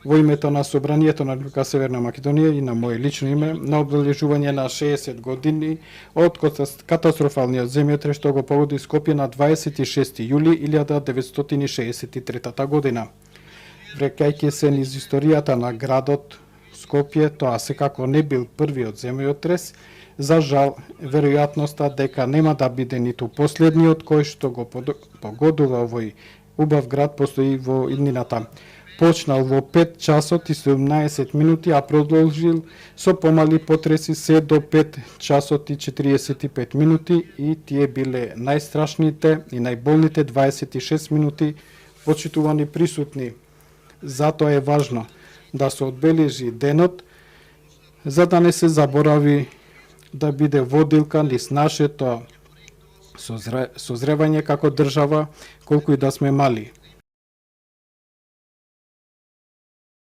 во името на Собранието на Република Северна Македонија и на моје лично име на обележување на 60 години од катастрофалниот земјотрес што го погоди Скопје на 26 јули 1963 година. Врекајќи се низ историјата на градот Скопје, тоа секако не бил првиот земјотрес. За жал, веројатноста дека нема да биде ниту последниот кој што го погодува овој убав град постои во иднината. Почнал во 5 часот и 17 минути, а продолжил со помали потреси се до 5 часот и 45 минути и тие биле најстрашните и најболните 26 минути, почитувани присутни. Затоа е важно да се одбележи денот, за да не се заборави да биде водилка низ нашето созревање како држава, колку и да сме мали.